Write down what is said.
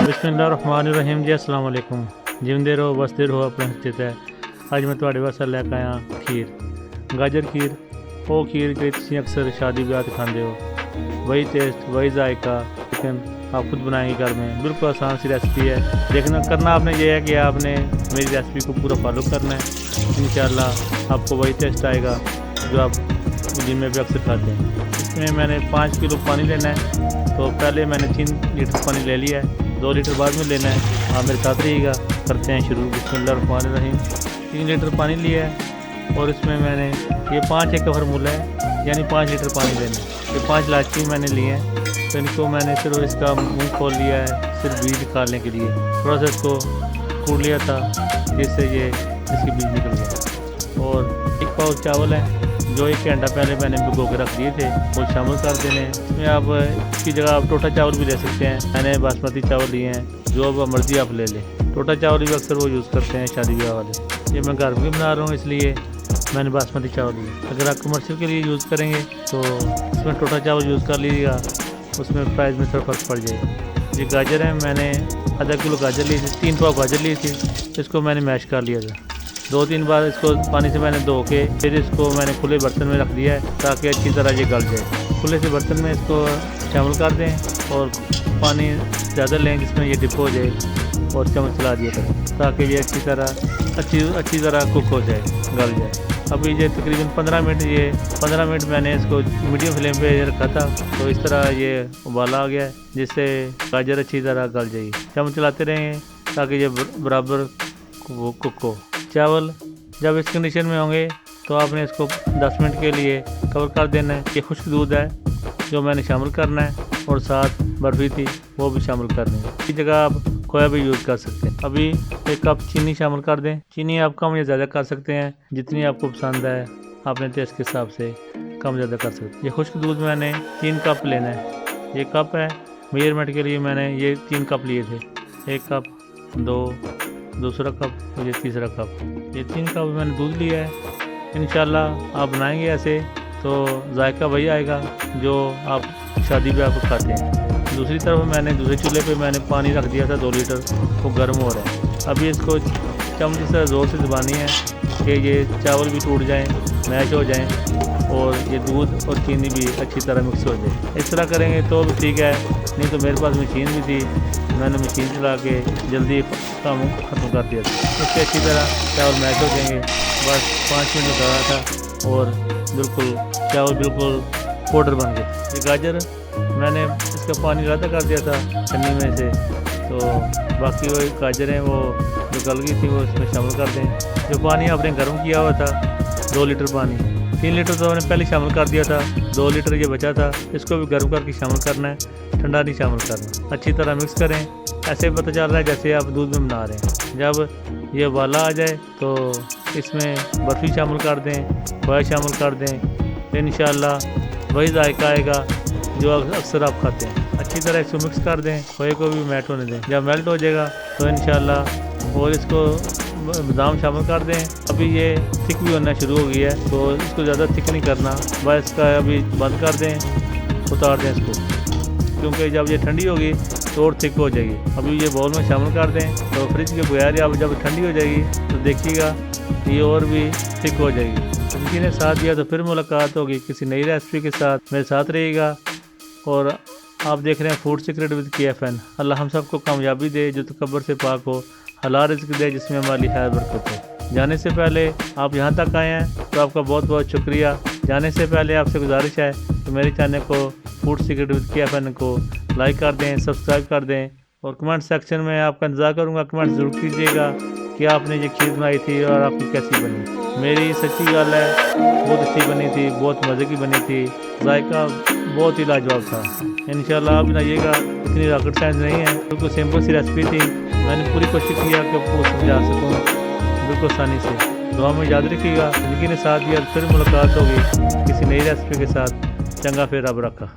बिस्मिल्लाहिर्रहमानिर्रहीम जी अस्सलाम वालेकुम। जिंदे रहो बसते रहो अपने हस्तित है। ਅੱਜ ਮੈਂ ਤੁਹਾਡੇ ਵਾਸਤੇ ਲੈ ਕੇ ਆਇਆ ਖੀਰ, ਗਾਜਰ ਖੀਰ। ਉਹ ਖੀਰ ਕਿ ਤੁਸੀਂ अक्सर शादी ब्याह में खाते हो, वही टेस्ट वही जायका, लेकिन आप खुद बनाएंगे घर में। बिल्कुल आसान सी रेसिपी है। देखना करना आपने ये है कि आपने मेरी रेसिपी को पूरा फॉलो करना है। इंशाल्लाह आपको वही टेस्ट आएगा जो आप जिम में भी अक्सर खाते हैं। इसमें मैंने 5 किलो पानी लेना है। तो पहले मैंने 3 लीटर पानी ले लिया है, 2 लीटर बाद में लेना है। आप मेरे साथ रहिएगा, करते हैं शुरू। बिस्मिल्लाहिर्रहमानिर्रहीम। 3 लीटर पानी लिया है और इसमें मैंने ये 5 एक फार्मूला है, यानी 5 लीटर पानी लेना है। ये 5 इलायची मैंने लिए हैं, तो इनको मैंने सिर्फ इसका मुंह खोल लिया है, सिर्फ बीज निकालने के लिए। थोड़ा सा इसको कूट लिया था जिससे ये इसकी बीज निकल गया। और 1 पाव चावल है जो 1 घंटा पहले मैंने भिगो के रख दिए थे, वो शामिल कर देने हैं। इसमें आप इसकी जगह आप टोटा चावल भी ले सकते हैं। मैंने बासमती चावल लिए हैं, जो मर्ज़ी आप ले लें। टोटा चावल भी अक्सर वो यूज़ करते हैं शादी ब्याह वाले। ये मैं घर में बना रहा हूँ, इसलिए मैंने बासमती चावल लिया। अगर आप कमर्शियल के लिए यूज़ करेंगे तो इसमें टोटा चावल यूज़ कर लीजिएगा, उसमें प्राइस में थोड़ा फ़र्क पड़ जाएगा। ये गाजर है, मैंने आधा किलो गाजर ली थी, 3 पाव गाजर ली थी। इसको मैंने मैश कर लिया था। 2-3 बार इसको पानी से मैंने धो के फिर इसको मैंने खुले बर्तन में रख दिया है ताकि अच्छी तरह ये गल जाए। खुले से बर्तन में इसको शामिल कर दें और पानी ज़्यादा लें जिसमें ये डिप हो जाए, और चम्मच चला दिया करें ताकि ये अच्छी तरह कुक हो जाए, गल जाए। अभी ये तकरीबन 15 मिनट मैंने इसको मीडियम फ्लेम पे रखा था, तो इस तरह ये उबाला आ गया है जिससे गाजर अच्छी तरह गल जाएगी। चम्मच चलाते रहें ताकि ये बराबर कुक हो। चावल जब इस कंडीशन में होंगे तो आपने इसको 10 मिनट के लिए कवर कर देना है। ये खुश्क दूध है जो मैंने शामिल करना है, और साथ बर्फ़ी थी वो भी शामिल करनी है। इसी जगह आप खोया भी यूज़ कर सकते हैं। अभी 1 कप चीनी शामिल कर दें। चीनी आप कम या ज़्यादा कर सकते हैं, जितनी आपको पसंद है अपने टेस्ट के हिसाब से कम ज़्यादा कर सकते हैं। ये खुश्क दूध मैंने 3 कप लेना है। ये कप है, मेजरमेंट के लिए मैंने ये 3 कप लिए थे। 1 कप, 2, दूसरा कप और ये तीसरा कप। ये 3 कप मैंने दूध लिया है। इंशाल्लाह आप बनाएंगे ऐसे तो जायका वही आएगा जो आप शादी ब्याह पर खाते हैं। दूसरी तरफ मैंने दूसरे चूल्हे पे मैंने पानी रख दिया था 2 लीटर, वो गर्म हो रहा है। अभी इसको चम्मच से ज़ोर से दबानी है कि ये चावल भी टूट जाएं, मैश हो जाएं, और ये दूध और चीनी भी अच्छी तरह मिक्स हो जाए। इस तरह करेंगे तो भी ठीक है, नहीं तो मेरे पास मशीन भी थी, मैंने मशीन चला के जल्दी काम ख़त्म कर दिया था। इससे अच्छी तरह चावल मैश हो जाएंगे। बस 5 मिनट लगाया था और बिल्कुल चावल बिल्कुल पाउडर बन गए। ये गाजर मैंने इसका पानी ज़्यादा कर दिया था छन्नी में से, तो बाकी वो गाजर हैं वो जो गल गई थी वो इसमें शामिल कर दें। जो पानी आपने गर्म किया हुआ था 2 लीटर पानी, 3 लीटर तो मैंने पहले शामिल कर दिया था, 2 लीटर ये बचा था, इसको भी गर्म करके शामिल करना है, ठंडा नहीं शामिल करना। अच्छी तरह मिक्स करें। ऐसे पता चल रहा है जैसे आप दूध में बना रहे हैं। जब ये उबाला आ जाए तो इसमें बर्फ़ी शामिल कर दें, खोया शामिल कर दें। इंशाल्लाह वही जायका आएगा जो अक्सर आप खाते हैं। अच्छी तरह इसको मिक्स कर दें, खोए को भी मेल्ट होने दें। जब मेल्ट हो जाएगा तो इंशाल्लाह और इसको बादाम शामिल कर दें। अभी ये थिक भी होना शुरू हो गया है, तो इसको ज़्यादा थिक नहीं करना, बस इसका अभी बंद कर दें, उतार दें इसको, क्योंकि जब ये ठंडी होगी तो और थिक हो जाएगी। अभी ये बाउल में शामिल कर दें, तो फ्रिज के बगैर अब जब ठंडी हो जाएगी तो देखिएगा ये और भी थिक हो जाएगी। किसी ने साथ दिया तो फिर मुलाकात होगी किसी नई रेसिपी के साथ। मेरे साथ रहिएगा। और आप देख रहे हैं फूड सीक्रेट विद KFN। अल्लाह हम सबको कामयाबी दे जो तकब्बर से पाक हो, हलाल रिज़्क़ दे जिसमें हमारी खैर बरकत हो। जाने से पहले आप यहाँ तक आए हैं तो आपका बहुत बहुत शुक्रिया। जाने से पहले आपसे गुजारिश है कि मेरे चैनल को फूड सीक्रेट विद KFN को लाइक कर दें, सब्सक्राइब कर दें, और कमेंट सेक्शन में आपका इंतज़ार करूँगा। कमेंट ज़रूर कीजिएगा कि आपने ये खीर बनाई थी और आपकी कैसी बनी। मेरी सच्ची गल है, बहुत अच्छी बनी थी, बहुत मज़े की बनी थी, जायका बहुत ही लाजवाब था। इंशाल्लाह आप बनाइएगा। इतनी रॉकेट साइंस नहीं है, बिल्कुल सिंपल सी रेसिपी थी। मैंने पूरी कोशिश की कि आपको समझा सकूँ बिल्कुल आसानी से। दुआ में याद रखिएगा। ज़िंदगी ने साथ दिया, फिर मुलाकात होगी किसी नई रेसिपी के साथ। चंगा फिर रब रखा।